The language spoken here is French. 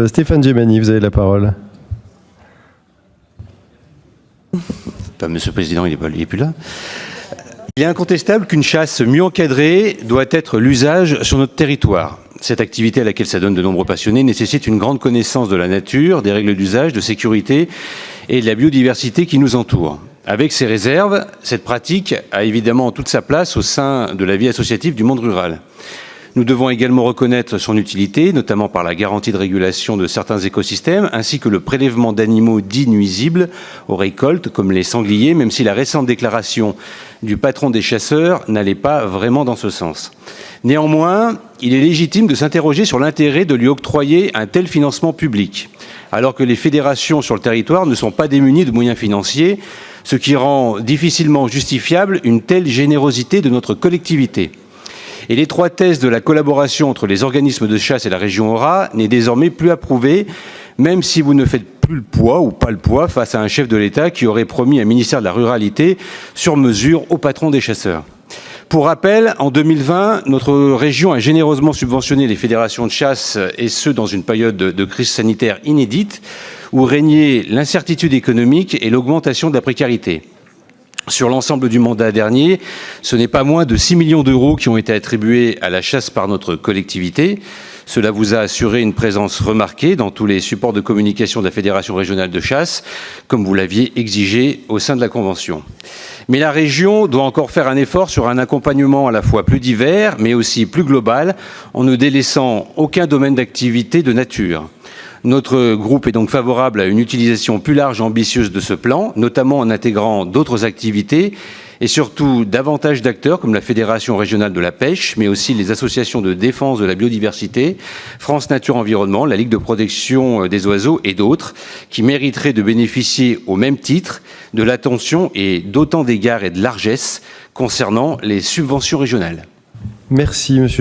Stéphane Gemani, vous avez la parole. Monsieur le Président, il n'est plus là. Il est incontestable qu'une chasse mieux encadrée doit être l'usage sur notre territoire. Cette activité à laquelle s'adonnent de nombreux passionnés nécessite une grande connaissance de la nature, des règles d'usage, de sécurité et de la biodiversité qui nous entoure. Avec ces réserves, cette pratique a évidemment toute sa place au sein de la vie associative du monde rural. Nous devons également reconnaître son utilité, notamment par la garantie de régulation de certains écosystèmes, ainsi que le prélèvement d'animaux dits nuisibles aux récoltes, comme les sangliers, même si la récente déclaration du patron des chasseurs n'allait pas vraiment dans ce sens. Néanmoins, il est légitime de s'interroger sur l'intérêt de lui octroyer un tel financement public, alors que les fédérations sur le territoire ne sont pas démunies de moyens financiers, ce qui rend difficilement justifiable une telle générosité de notre collectivité. Et l'étroitesse de la collaboration entre les organismes de chasse et la région Haut-Rhin n'est désormais plus approuvée, même si vous ne faites plus le poids ou pas le poids face à un chef de l'État qui aurait promis un ministère de la Ruralité sur mesure au patron des chasseurs. Pour rappel, en 2020, notre région a généreusement subventionné les fédérations de chasse, et ce dans une période de crise sanitaire inédite, où régnait l'incertitude économique et l'augmentation de la précarité. Sur l'ensemble du mandat dernier, ce n'est pas moins de 6 millions d'euros qui ont été attribués à la chasse par notre collectivité. Cela vous a assuré une présence remarquée dans tous les supports de communication de la Fédération régionale de chasse, comme vous l'aviez exigé au sein de la Convention. Mais la région doit encore faire un effort sur un accompagnement à la fois plus divers, mais aussi plus global, en ne délaissant aucun domaine d'activité de nature. Notre groupe est donc favorable à une utilisation plus large et ambitieuse de ce plan, notamment en intégrant d'autres activités et surtout davantage d'acteurs comme la Fédération régionale de la pêche, mais aussi les associations de défense de la biodiversité, France Nature Environnement, la Ligue de protection des oiseaux et d'autres, qui mériteraient de bénéficier au même titre de l'attention et d'autant d'égards et de largesse concernant les subventions régionales. Merci, monsieur.